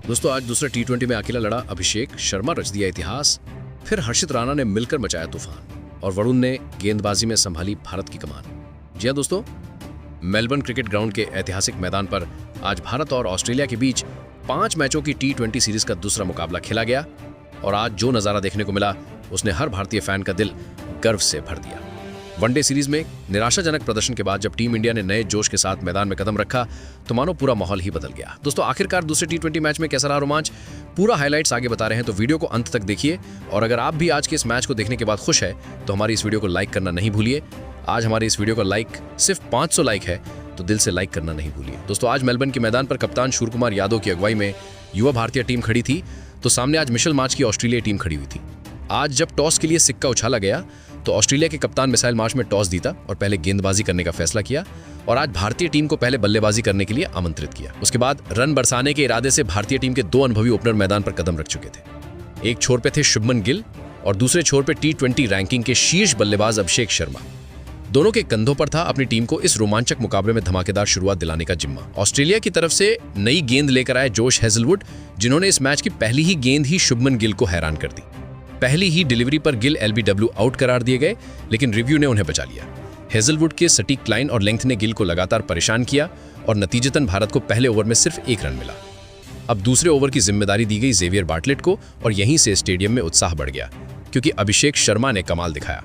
दोस्तों आज दूसरे टी20 में अकेला लड़ा अभिषेक शर्मा रच दिया इतिहास, फिर हर्षित राणा ने मिलकर मचाया तूफान और वरुण ने गेंदबाजी में संभाली भारत की कमान। जी हाँ दोस्तों, मेलबर्न क्रिकेट ग्राउंड के ऐतिहासिक मैदान पर आज भारत और ऑस्ट्रेलिया के बीच 5 मैचों की टी20 सीरीज का दूसरा मुकाबला खेला गया और आज जो नजारा देखने को मिला उसने हर भारतीय फैन का दिल गर्व से भर दिया। वनडे सीरीज में निराशाजनक प्रदर्शन के बाद जब टीम इंडिया ने नए जोश के साथ मैदान में कदम रखा तो मानो पूरा माहौल ही बदल गया। दोस्तों आखिरकार दूसरे टी20 मैच में कैसा रहा रोमांच, पूरा हाइलाइट्स आगे बता रहे हैं, तो वीडियो को अंत तक देखिए। और अगर आप भी आज के इस मैच को देखने के बाद खुश है तो हमारी इस वीडियो को लाइक करना नहीं भूलिए। आज हमारी इस वीडियो का लाइक सिर्फ 500 लाइक है, तो दिल से लाइक करना नहीं भूलिए। दोस्तों आज मेलबर्न के मैदान पर कप्तान सूर्यकुमार यादव की अगुवाई में युवा भारतीय टीम खड़ी थी, तो सामने आज मिशेल मार्श की ऑस्ट्रेलिया टीम खड़ी हुई थी। आज जब टॉस के लिए सिक्का उछाला गया तो ऑस्ट्रेलिया के कप्तान मिशेल मार्श में टॉस जीता और पहले गेंदबाजी करने का फैसला किया और आज भारतीय टीम को पहले बल्लेबाजी करने के लिए आमंत्रित किया। उसके बाद रन बरसाने के इरादे से भारतीय टीम के 2 अनुभवी ओपनर मैदान पर कदम रख चुके थे। एक छोर पे थे शुभमन गिल और दूसरे छोर पे टी20 रैंकिंग के शीर्ष बल्लेबाज अभिषेक शर्मा। दोनों के कंधों पर था अपनी टीम को इस रोमांचक मुकाबले में धमाकेदार शुरुआत दिलाने का जिम्मा। ऑस्ट्रेलिया की तरफ से नई गेंद लेकर आए जोश हेजलवुड, जिन्होंने इस मैच की पहली ही गेंद ही शुभमन गिल को हैरान कर दी। पहली ही डिलीवरी पर गिल LBW आउट करार दिए गए, लेकिन रिव्यू ने उन्हें बचा लिया। हेजलवुड के सटीक लाइन और लेंथ ने गिल को लगातार परेशान किया और नतीजतन भारत को पहले ओवर में सिर्फ 1 रन मिला। अब दूसरे ओवर की जिम्मेदारी दी गई जेवियर बार्टलेट को और यहीं से स्टेडियम में उत्साह बढ़ गया, क्योंकि अभिषेक शर्मा ने कमाल दिखाया।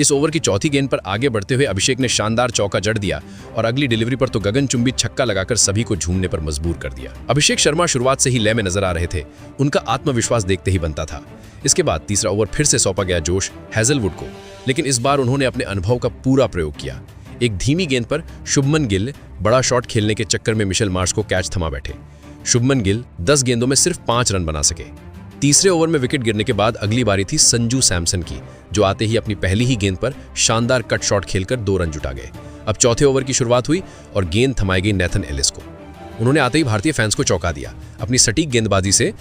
इस ओवर की चौथी गेंद पर आगे बढ़ते हुए अभिषेक ने शानदार चौका जड़ दिया और अगली डिलीवरी पर तो गगनचुंबी छक्का लगाकर सभी को झूमने पर मजबूर कर दिया। अभिषेक शर्मा शुरुआत से ही लय में नजर आ रहे थे, उनका आत्मविश्वास देखते ही बनता था। इसके बाद तीसरा ओवर फिर से सौंपा गया जोश हेजलवुड को, लेकिन इस बार उन्होंने अपने अनुभव का पूरा प्रयोग किया। एक धीमी गेंद पर शुभमन गिल बड़ा शॉट खेलने के चक्कर में मिशेल मार्श को कैच थमा बैठे। शुभमन गिल 10 गेंदों में सिर्फ 5 रन बना सके। तीसरे ओवर में विकेट गिरने के बाद अगली बारी थी संजू सैमसन की, जो आते ही अपनी पहली ही गेंद पर शानदार कट शॉट खेलकर 2 रन जुटा गए। अब चौथे ओवर की शुरुआत हुई और गेंद थमाई गई नेथन एलिस को। उन्होंने आते ही भारतीय फैंस को चौंका दिया। अपनी सटीक गेंदबाजी से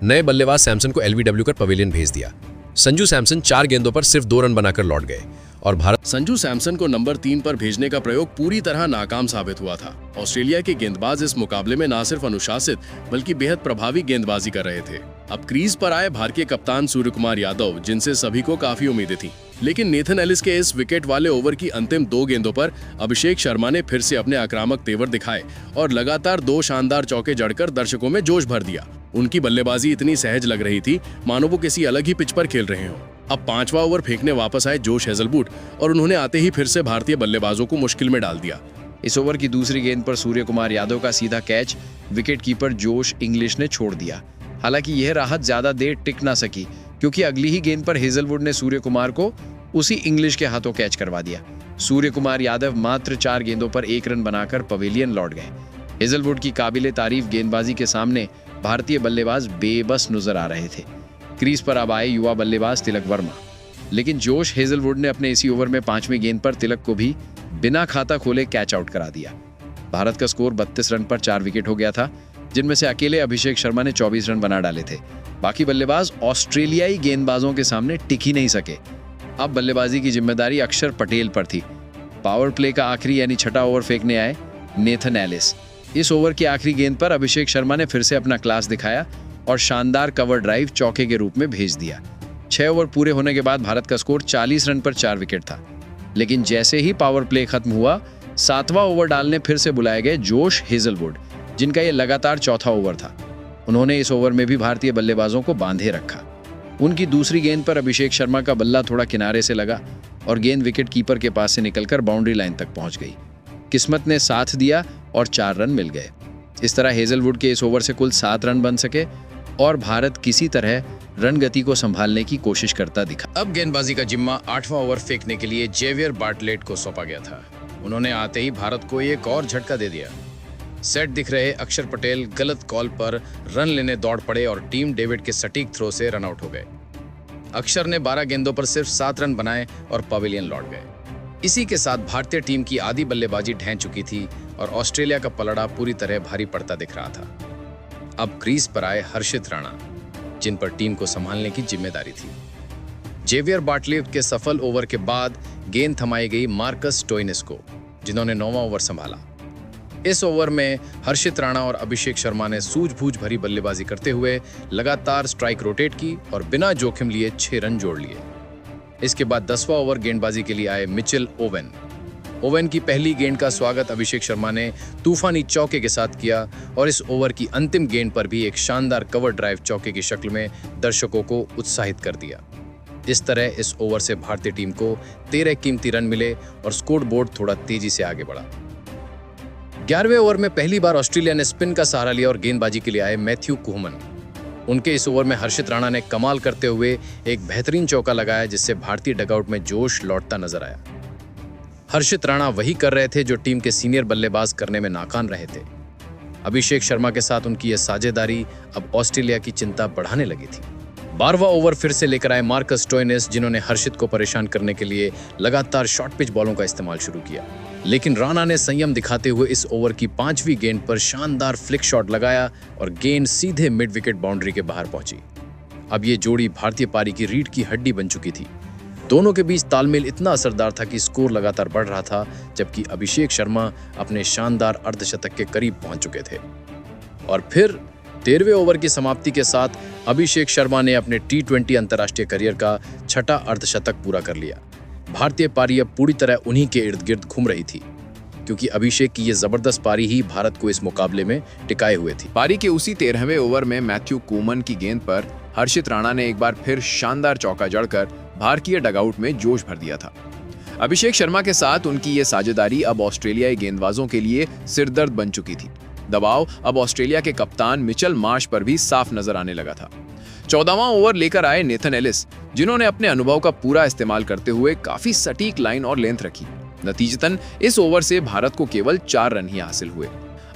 नए बल्लेबाज सैमसन को LBW कर पवेलियन भेज दिया। संजू सैमसन 4 गेंदों पर सिर्फ 2 रन बनाकर लौट गए और भारत संजू सैमसन को नंबर 3 पर भेजने का प्रयोग पूरी तरह नाकाम साबित हुआ था। ऑस्ट्रेलिया के गेंदबाज इस मुकाबले में न सिर्फ अनुशासित बल्कि बेहद प्रभावी गेंदबाजी कर रहे थे। अब क्रीज पर आए भारतीय कप्तान सूर्यकुमार यादव, जिनसे सभी को काफी उम्मीदें थीं, लेकिन नेथन एलिस के इस विकेट वाले ओवर की अंतिम 2 गेंदों पर अभिषेक शर्मा ने फिर से अपने आक्रामक तेवर दिखाए और लगातार 2 शानदार चौके जड़कर दर्शकों में जोश भर दिया। उनकी बल्लेबाजी इतनी सहज लग रही थी मानो वो किसी अलग ही पिच पर खेल रहे हों। अब 5वां ओवर फेंकने वापस आए जोश हेजलवुड और उन्होंने आते ही फिर से भारतीय बल्लेबाजों को मुश्किल में डाल दिया। इस ओवर की दूसरी गेंद पर सूर्यकुमार यादव का सीधा कैच विकेटकीपर जोश इंग्लिश ने छोड़ दिया। हालांकि यह राहत ज्यादा देर टिक ना सकी, क्योंकि अगली ही गेंद पर हेजलवुड ने सूर्यकुमार को उसी इंग्लिश के हाथों कैच करवा दिया। सूर्यकुमार यादव मात्र 4 गेंदों पर 1 रन बनाकर पवेलियन लौट गए। हेजलवुड की काबिले तारीफ गेंदबाजी के सामने भारतीय बल्लेबाज बेबस नजर आ रहे थे। क्रीज पर अब आए युवा बल्लेबाज तिलक वर्मा, लेकिन जोश हेजलवुड ने अपने इसी ओवर में 5वीं गेंद पर तिलक को भी बिना खाता खोले कैच आउट करा दिया। भारत का स्कोर 32 रन पर 4 विकेट हो गया था, जिनमें से अकेले अभिषेक शर्मा ने 24 रन बना डाले थे। बाकी बल्लेबाज ऑस्ट्रेलियाई गेंदबाजों के सामने टिक ही नहीं सके। अब बल्लेबाजी की जिम्मेदारी अक्षर पटेल पर थी। पावर प्ले का आखिरी यानी 6ठा ओवर फेंकने आए नेथन एलिस। इस ओवर की आखिरी गेंद पर अभिषेक शर्मा ने फिर से अपना क्लास दिखाया और शानदार कवर ड्राइव चौके के रूप में भेज दिया। 6 ओवर पूरे होने के बाद भारत का स्कोर 40 रन पर 4 विकेट था, लेकिन जैसे ही पावर प्ले खत्म हुआ 7वां ओवर डालने फिर से बुलाए गए जोश हेजलवुड, जिनका यह लगातार चौथा ओवर था। उन्होंने इस ओवर में भी भारतीय बल्लेबाजों को बांधे रखा। उनकी दूसरी गेंद पर अभिषेक शर्मा का बल्ला थोड़ा किनारे से लगा और गेंद विकेट कीपर के पास से निकलकर बाउंड्री लाइन तक पहुंच गई। किस्मत ने साथ दिया और 4 रन मिल गए। इस तरह हेजलवुड के इस ओवर से कुल 7 रन बन सके और भारत किसी तरह रन गति को संभालने की कोशिश करता दिखा। अब गेंदबाजी का जिम्मा 8वां ओवर फेंकने के लिए जेवियर बार्टलेट को सौंपा गया था। उन्होंने आते ही भारत को एक और झटका दे दिया। सेट दिख रहे अक्षर पटेल गलत कॉल पर रन लेने दौड़ पड़े और टीम डेविड के सटीक थ्रो से रन आउट हो गए। अक्षर ने 12 गेंदों पर सिर्फ 7 रन बनाए और पवेलियन लौट गए। इसी के साथ भारतीय टीम की आधी बल्लेबाजी ढह चुकी थी और ऑस्ट्रेलिया का पलड़ा पूरी तरह भारी पड़ता दिख रहा था। अब क्रीज पर आए हर्षित राणा, जिन पर टीम को संभालने की जिम्मेदारी थी। जेवियर बार्टलेट के सफल ओवर के बाद गेंद थमाई गई मार्कस स्टोइनिस को, जिन्होंने 9वां ओवर संभाला। इस ओवर में हर्षित राणा और अभिषेक शर्मा ने सूझबूझ भरी बल्लेबाजी करते हुए लगातार स्ट्राइक रोटेट की और बिना जोखिम लिए 6 रन जोड़ लिए। इसके बाद 10वां ओवर गेंदबाजी के लिए आए मिचेल ओवेन। ओवेन की पहली गेंद का स्वागत अभिषेक शर्मा ने तूफानी चौके के साथ किया और इस ओवर की अंतिम गेंद पर भी एक शानदार कवर ड्राइव चौके की शक्ल में दर्शकों को उत्साहित कर दिया। इस तरह इस ओवर से भारतीय टीम को 13 कीमती रन मिले और स्कोर बोर्ड थोड़ा तेजी से आगे बढ़ा। 11वें ओवर में पहली बार ऑस्ट्रेलिया ने स्पिन का सहारा लिया और गेंदबाजी के लिए आए मैथ्यू कुहमन। उनके इस ओवर में हर्षित राणा ने कमाल करते हुए एक बेहतरीन चौका लगाया, जिससे भारतीय डगआउट में जोश लौटता नजर आया। हर्षित राणा वही कर रहे थे जो टीम के सीनियर बल्लेबाज करने में नाकाम रहे थे। अभिषेक शर्मा के साथ उनकी यह साझेदारी अब ऑस्ट्रेलिया की चिंता बढ़ाने लगी थी। 12वां ओवर फिर से लेकर आए मार्कस स्टोइनिस, जिन्होंने हर्षित को परेशान करने के लिए लगातार शॉर्ट पिच बॉलों का इस्तेमाल शुरू किया। लेकिन राणा ने संयम दिखाते हुए इस ओवर की 5वीं गेंद पर शानदार फ्लिक शॉट लगाया और गेंद सीधे मिड विकेट बाउंड्री के बाहर पहुंची। अब ये जोड़ी भारतीय पारी की रीढ़ की हड्डी बन चुकी थी। दोनों के बीच तालमेल इतना असरदार था कि स्कोर लगातार बढ़ रहा था, जबकि अभिषेक शर्मा अपने शानदार अर्धशतक के करीब पहुंच चुके थे। और फिर 13वें ओवर की समाप्ति के साथ अभिषेक शर्मा ने अपने T20 अंतर्राष्ट्रीय करियर का 6ठा अर्धशतक पूरा कर लिया। भारतीय पारी अब पूरी तरह उन्हीं के इर्द गिर्द घूम रही थी, क्योंकि अभिषेक की ये जबरदस्त पारी ही भारत को इस मुकाबले में टिकाए हुए थी। पारी के उसी 13वें ओवर में मैथ्यू कुहमन की गेंद पर हर्षित राणा ने एक बार फिर शानदार चौका जड़कर भारतीय डगआउट में जोश भर दिया था। अभिषेक शर्मा के साथ उनकी ये साझेदारी अब ऑस्ट्रेलियाई गेंदबाजों के लिए सिरदर्द बन चुकी थी। दबाव अब ऑस्ट्रेलिया के कप्तान मिचेल मार्श पर भी साफ नजर आने लगा था। 14वां ओवर लेकर आए नेथन एलिस, जिन्होंने अपने अनुभव का पूरा इस्तेमाल करते हुए काफी सटीक लाइन और लेंथ रखी। नतीजतन इस ओवर से भारत को केवल 4 रन ही हासिल हुए।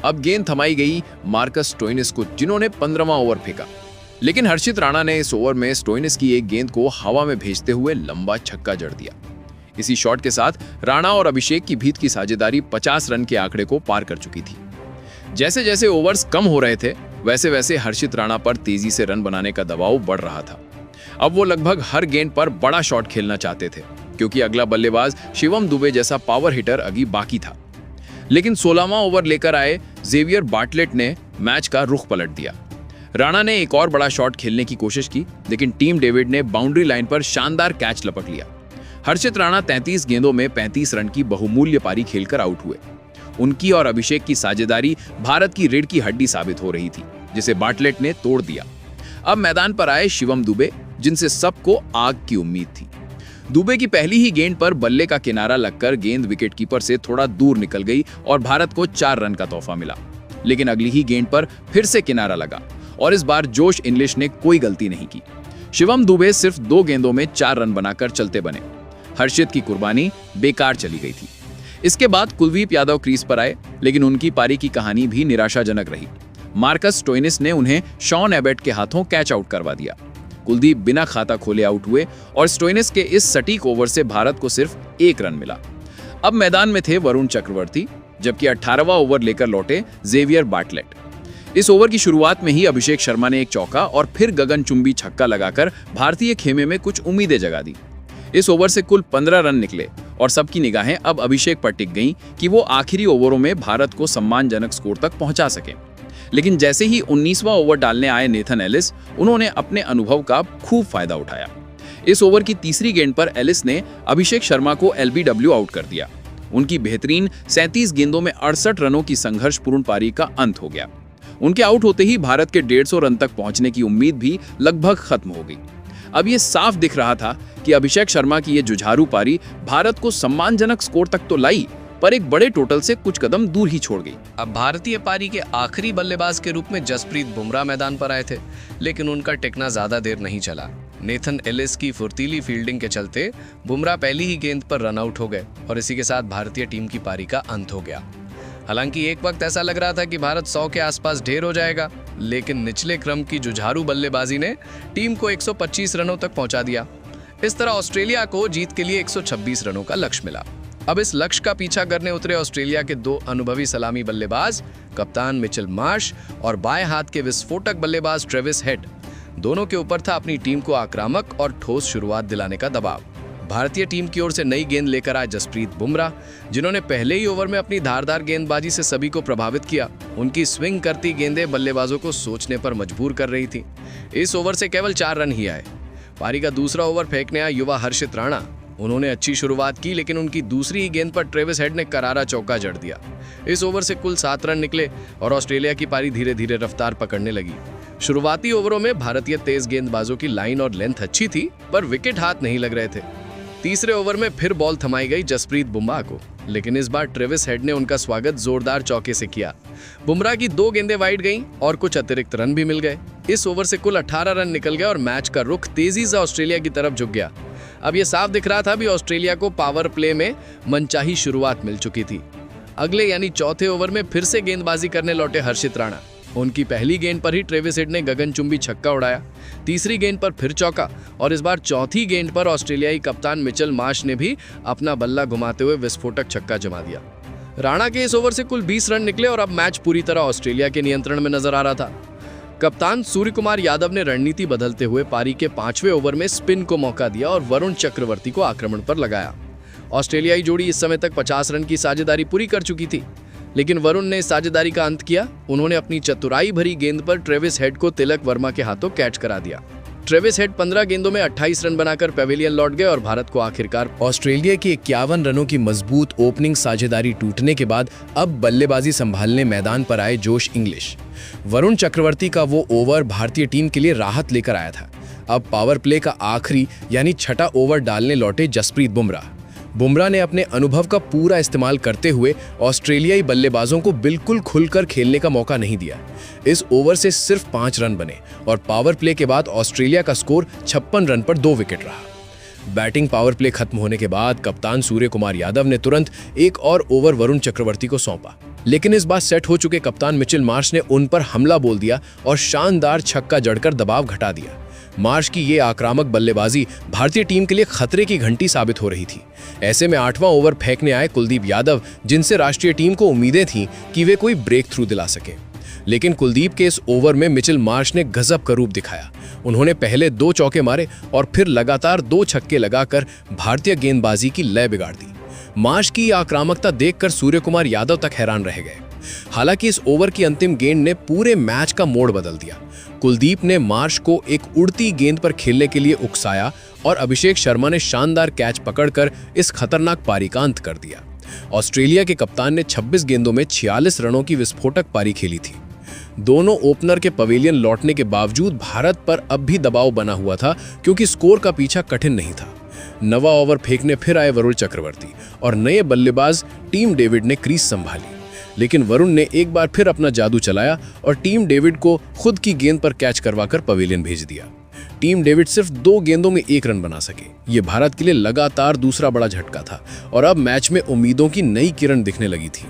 अब गेंद थमाई गई मार्कस स्टोइनिस को, जिन्होंने 15वां ओवर फेंका। लेकिन हर्षित राणा ने इस ओवर में स्टोइनिस की एक गेंद को हवा में भेजते हुए लंबा छक्का जड़ दिया। इसी शॉट के साथ राणा और अभिषेक की भीत की साझेदारी 50 रन के आंकड़े को पार कर चुकी थी। जैसे जैसे ओवर्स कम हो रहे थे, वैसे वैसे हर्षित राणा पर तेजी से रन बनाने का दबाव बढ़ रहा था। अब वो लगभग हर गेंद पर बड़ा शॉट खेलना चाहते थे, क्योंकि अगला बल्लेबाज शिवम दुबे जैसा पावर हिटर अभी बाकी था। लेकिन 16वां ओवर लेकर आए जेवियर बार्टलेट ने मैच का रुख पलट दिया। राणा ने एक और बड़ा शॉट खेलने की कोशिश की, लेकिन टीम डेविड ने बाउंड्री लाइन पर शानदार कैच लपक लिया। हर्षित राणा 33 गेंदों में 35 रन की बहुमूल्य पारी खेलकर आउट हुए। उनकी और अभिषेक की साझेदारी भारत की रीढ़ की हड्डी साबित हो रही थी, जिसे बार्टलेट ने तोड़ दिया। अब मैदान पर आए शिवम दुबे, जिनसे सबको आग की उम्मीद थी। दुबे की पहली ही गेंद पर बल्ले का किनारा लगकर गेंद विकेटकीपर से थोड़ा दूर निकल गई और भारत को 4 रन का तोहफा मिला। लेकिन अगली ही गेंद पर फिर से किनारा लगा और इस बार जोश इंग्लिश ने कोई गलती नहीं की। शिवम दुबे सिर्फ 2 गेंदों में 4 रन बनाकर चलते बने। हर्षित की कुर्बानी बेकार चली गई थी। इसके बाद कुलदीप यादव क्रीज पर आए, लेकिन उनकी पारी की कहानी भी निराशाजनक रही। मार्कस स्टोइनिस ने उन्हें शॉन एबेट के हाथों कैच आउट करवा दिया। कुलदीप बिना खाता खोले आउट हुए और स्टोइनिस के इस सटीक ओवर से भारत को सिर्फ 1 रन मिला। अब मैदान में थे वरुण चक्रवर्ती, जबकि 18वां ओवर लेकर लौटे जेवियर बार्टलेट। इस ओवर की शुरुआत में ही अभिषेक शर्मा ने एक चौका और फिर गगनचुंबी छक्का लगाकर भारतीय खेमे में कुछ उम्मीदें जगा दी। इस ओवर से कुल 15 रन निकले और सबकी निगाहें अब अभिषेक पर टिक गईं कि वो आखिरी ओवरों में भारत को सम्मानजनक स्कोर तक पहुंचा सकें। लेकिन जैसे ही 19वां ओवर डालने आए नेथन एलिस, उन्होंने अपने अनुभव का खूब फायदा उठाया। इस ओवर की तीसरी गेंद पर एलिस ने अभिषेक शर्मा को LBW आउट कर दिया। उनकी बेहतरीन 37 गेंदों में 68 रनों की संघर्षपूर्ण पारी का अंत हो गया। उनके आउट होते ही भारत के 150 रन तक पहुंचने की उम्मीद भी लगभग खत्म हो गई। अब ये साफ दिख रहा था कि अभिषेक शर्मा की ये जुझारू पारी भारत को सम्मानजनक स्कोर तक तो लाई, पर एक बड़े टोटल से कुछ कदम दूर ही छोड़ गई। अब भारतीय पारी के आखिरी बल्लेबाज के रूप में जसप्रीत बुमराह मैदान पर आए थे, लेकिन उनका टिकना ज्यादा देर नहीं चला। नेथन एलिस की फुर्तीली फील्डिंग के चलते बुमराह पहली ही गेंद पर रन आउट हो गए और इसी के साथ भारतीय टीम की पारी का अंत हो गया। हालांकि एक वक्त ऐसा लग रहा था कि भारत 100 के आसपास ढेर हो जाएगा, लेकिन निचले क्रम की जुझारू बल्लेबाजी ने टीम को 125 रनों तक पहुंचा दिया। इस तरह ऑस्ट्रेलिया को जीत के लिए 126 रनों का लक्ष्य मिला। अब इस लक्ष्य का पीछा करने उतरे ऑस्ट्रेलिया के 2 अनुभवी सलामी बल्लेबाज, कप्तान मिचेल मार्श और बाएं हाथ के विस्फोटक बल्लेबाज ट्रेविस हेड। दोनों के ऊपर था अपनी टीम को आक्रामक और ठोस शुरुआत दिलाने का दबाव। भारतीय टीम की ओर से नई गेंद लेकर आए जसप्रीत बुमराह, जिन्होंने पहले ही ओवर में अपनी धारदार गेंदबाजी से सभी को प्रभावित किया। उनकी स्विंग करती गेंदें बल्लेबाजों को सोचने पर मजबूर कर रही थी। इस ओवर से केवल 4 रन ही आए। पारी का दूसरा ओवर फेंकने आया युवा हर्षित राणा। उन्होंने अच्छी शुरुआत की, लेकिन उनकी दूसरी ही गेंद पर ट्रेविस हेड ने करारा चौका जड़ दिया। इस ओवर से कुल 7 रन निकले और ऑस्ट्रेलिया की पारी धीरे धीरे रफ्तार पकड़ने लगी। शुरुआती ओवरों में भारतीय तेज गेंदबाजों की लाइन और लेंथ अच्छी थी, पर विकेट हाथ नहीं लग रहे थे। तीसरे ओवर में फिर बॉल थमाई गई जसप्रीत बुमराह को, लेकिन इस बार ट्रेविस हेड ने उनका स्वागत जोरदार चौके से किया। बुमराह की 2 गेंदें वाइड गईं और कुछ अतिरिक्त रन भी मिल गए। इस ओवर से कुल 18 रन निकल गए और मैच का रुख तेजी से ऑस्ट्रेलिया की तरफ झुक गया। अब यह साफ दिख रहा था कि ऑस्ट्रेलिया को पावर प्ले में मनचाही शुरुआत मिल चुकी थी। अगले यानी चौथे ओवर में फिर से गेंदबाजी करने लौटे हर्षित राणा। उनकी पहली गेंद पर ही ट्रेविस हेड ने गगनचुंबी छक्का उड़ाया। तीसरी गेंद पर फिर चौका और इस बार चौथी गेंद पर ऑस्ट्रेलियाई कप्तान मिचेल मार्श ने भी अपना बल्ला घुमाते हुए विस्फोटक छक्का जमा दिया। राणा के इस ओवर से कुल 20 रन निकले और अब मैच पूरी तरह ऑस्ट्रेलिया के नियंत्रण में नजर आ रहा था। कप्तान सूर्य कुमार यादव ने रणनीति बदलते हुए पारी के 5वें ओवर में स्पिन को मौका दिया और वरुण चक्रवर्ती को आक्रमण पर लगाया। ऑस्ट्रेलियाई जोड़ी इस समय तक 50 रन की साझेदारी पूरी कर चुकी थी, लेकिन वरुण ने इस साझेदारी का अंत किया। उन्होंने अपनी चतुराई भरी गेंद पर ट्रेविस हेड को तिलक वर्मा के हाथों कैच करा दिया। ट्रेविस हेड 15 गेंदों में 28 रन बनाकर पेविलियन लौट गए और भारत को आखिरकार ऑस्ट्रेलिया की 51 रनों की मजबूत ओपनिंग साझेदारी टूटने के बाद अब बल्लेबाजी संभालने मैदान पर आए जोश इंग्लिश। वरुण चक्रवर्ती का वो ओवर भारतीय टीम के लिए राहत लेकर आया था। अब पावर प्ले का आखिरी यानी छठा ओवर डालने लौटे जसप्रीत बुमराह। बुमराह ने अपने अनुभव का पूरा इस्तेमाल करते हुए ऑस्ट्रेलियाई बल्लेबाजों को बिल्कुल खुलकर खेलने का मौका नहीं दिया। इस ओवर से सिर्फ 5 रन बने और पावर प्ले के बाद ऑस्ट्रेलिया का स्कोर 56 रन पर 2 विकेट रहा। बैटिंग पावर प्ले खत्म होने के बाद कप्तान सूर्य कुमार यादव ने तुरंत एक और ओवर वरुण चक्रवर्ती को सौंपा, लेकिन इस बार सेट हो चुके कप्तान मिचेल मार्श ने उन पर हमला बोल दिया और शानदार छक्का जड़कर दबाव घटा दिया। मार्श की ये आक्रामक बल्लेबाजी भारतीय टीम के लिए खतरे की घंटी साबित हो रही थी। ऐसे में 8वां ओवर फेंकने आए कुलदीप यादव, जिनसे राष्ट्रीय टीम को उम्मीदें थीं कि वे कोई ब्रेक थ्रू दिला सके। लेकिन कुलदीप के इस ओवर में मिचेल मार्श ने गजब का रूप दिखाया। उन्होंने पहले 2 चौके मारे और फिर लगातार 2 छक्के लगाकर भारतीय गेंदबाजी की लय बिगाड़ दी। मार्श की आक्रामकता देखकर सूर्य कुमार यादव तक हैरान रह गए। हालांकि इस ओवर की अंतिम गेंद ने पूरे मैच का मोड़ बदल दिया। कुलदीप ने मार्श को एक उड़ती गेंद पर खेलने के लिए उकसाया और अभिषेक शर्मा ने शानदार कैच पकड़कर इस खतरनाक पारी का अंत कर दिया। ऑस्ट्रेलिया के कप्तान ने 26 गेंदों में 46 रनों की विस्फोटक पारी खेली थी। दोनों ओपनर के पवेलियन लौटने के बावजूद भारत पर अब भी दबाव बना हुआ था, क्योंकि स्कोर का पीछा कठिन नहीं था। 9वां ओवर फेंकने फिर आए वरुण चक्रवर्ती और नए बल्लेबाज टीम डेविड ने क्रीज संभाली, लेकिन वरुण ने एक बार फिर अपना जादू चलाया और टीम डेविड को खुद की गेंद पर कैच करवाकर पवेलियन भेज दिया। टीम डेविड सिर्फ 2 गेंदों में 1 रन बना सके। ये भारत के लिए लगातार दूसरा बड़ा झटका था और अब मैच में उम्मीदों की नई किरण दिखने लगी थी।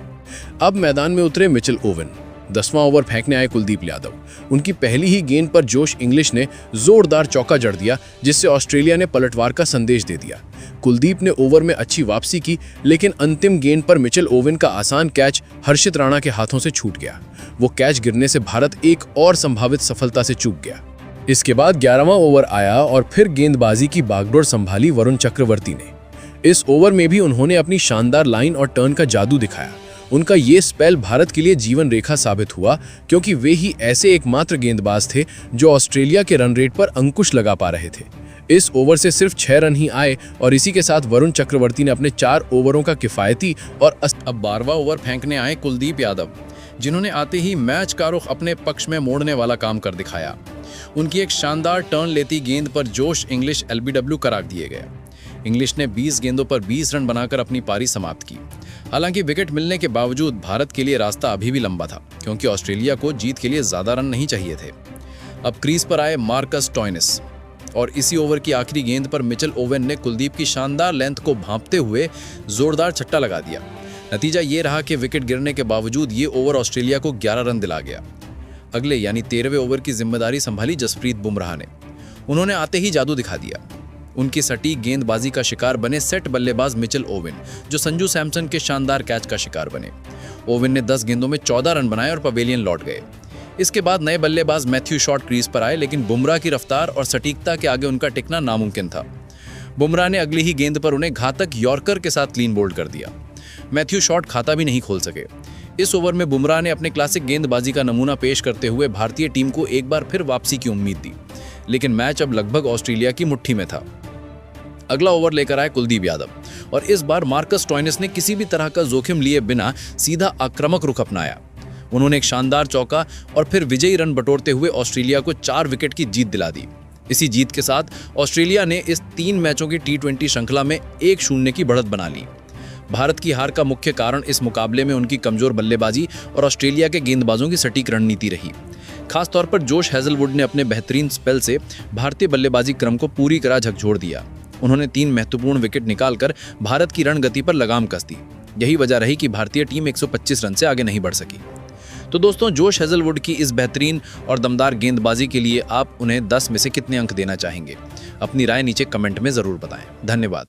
अब मैदान में उतरे मिचेल ओवन। 10वां ओवर फेंकने आए कुलदीप यादव। उनकी पहली ही गेंद पर जोश इंग्लिश ने जोरदार चौका जड़ दिया, जिससे ऑस्ट्रेलिया ने पलटवार का संदेश दे दिया। कुलदीप ने ओवर में अच्छी वापसी की, लेकिन अंतिम गेंद पर मिचेल ओवन का आसान कैच हर्षित राणा के हाथों से छूट गया। वो कैच गिरने से भारत एक और संभावित सफलता से चूक गया। इसके बाद 11वां ओवर आया और फिर गेंदबाजी की बागडोर संभाली वरुण चक्रवर्ती ने। इस ओवर में भी उन्होंने अपनी शानदार लाइन और टर्न का जादू दिखाया। उनका ये स्पेल भारत के लिए जीवन रेखा साबित हुआ, क्योंकि वे ही ऐसे एकमात्र गेंदबाज थे जो ऑस्ट्रेलिया के रन रेट पर अंकुश लगा पा रहे थे। इस ओवर से सिर्फ 6 रन ही आए और इसी के साथ वरुण चक्रवर्ती ने अपने 4 ओवरों का किफायती और अब 12वां ओवर फेंकने आए कुलदीप यादव, जिन्होंने आते ही मैच का रुख अपने पक्ष में मोड़ने वाला काम कर दिखाया। उनकी एक शानदार टर्न लेती गेंद पर जोश इंग्लिश LBW करार दिए गए। इंग्लिश ने 20 गेंदों पर 20 रन बनाकर अपनी पारी समाप्त की। हालांकि विकेट मिलने के बावजूद भारत के लिए रास्ता अभी भी लंबा था, क्योंकि ऑस्ट्रेलिया को जीत के लिए ज्यादा रन नहीं चाहिए थे। अब क्रीज पर आए मार्कस स्टोइनिस और इसी ओवर की आखिरी गेंद पर मिचेल ओवन ने कुलदीप की शानदार लेंथ को भांपते हुए जोरदार छट्टा लगा दिया। नतीजा ये रहा कि विकेट गिरने के बावजूद ये ओवर ऑस्ट्रेलिया को 11 रन दिला गया। अगले यानी 13वें ओवर की जिम्मेदारी संभाली जसप्रीत बुमराह ने। उन्होंने आते ही जादू दिखा दिया। उनकी सटीक गेंदबाजी का शिकार बने सेट बल्लेबाज मिचेल ओवन, जो संजू सैमसन के शानदार कैच का शिकार बने। ओवन ने 10 गेंदों में 14 रन बनाए और पवेलियन लौट गए। इसके बाद नए बल्लेबाज मैथ्यू शॉट क्रीज पर आए, लेकिन बुमराह की रफ्तार और सटीकता के आगे उनका टिकना नामुमकिन था। बुमराह ने अगली ही गेंद पर उन्हें घातक यॉर्कर के साथ क्लीन बोल्ड कर दिया। मैथ्यू शॉट खाता भी नहीं खोल सके। इस ओवर में बुमराह ने अपने क्लासिक गेंदबाजी का नमूना पेश करते हुए भारतीय टीम को एक बार फिर वापसी की उम्मीद दी, लेकिन मैच अब लगभग ऑस्ट्रेलिया की मुट्ठी में था। अगला ओवर लेकर आए कुलदीप यादव और इस बार मार्कस स्टोइनिस ने किसी भी तरह का जोखिम लिए बिना सीधा आक्रामक रुख अपनाया। उन्होंने एक शानदार चौका और फिर विजयी रन बटोरते हुए ऑस्ट्रेलिया को 4 विकेट की जीत दिला दी। इसी जीत के साथ ऑस्ट्रेलिया ने इस 3 मैचों की T20 श्रृंखला में 1-0 की बढ़त बना ली। भारत की हार का मुख्य कारण इस मुकाबले में उनकी कमजोर बल्लेबाजी और ऑस्ट्रेलिया के गेंदबाजों की सटीक रणनीति रही। खासतौर पर जोश हेजलवुड ने अपने बेहतरीन स्पेल से भारतीय बल्लेबाजी क्रम को पूरी तरह झकझोर दिया। उन्होंने 3 महत्वपूर्ण विकेट निकालकर भारत की रणगति पर लगाम कस दी। यही वजह रही कि भारतीय टीम 125 रन से आगे नहीं बढ़ सकी। तो दोस्तों, जोश हेजलवुड की इस बेहतरीन और दमदार गेंदबाजी के लिए आप उन्हें 10 में से कितने अंक देना चाहेंगे? अपनी राय नीचे कमेंट में जरूर बताएं। धन्यवाद।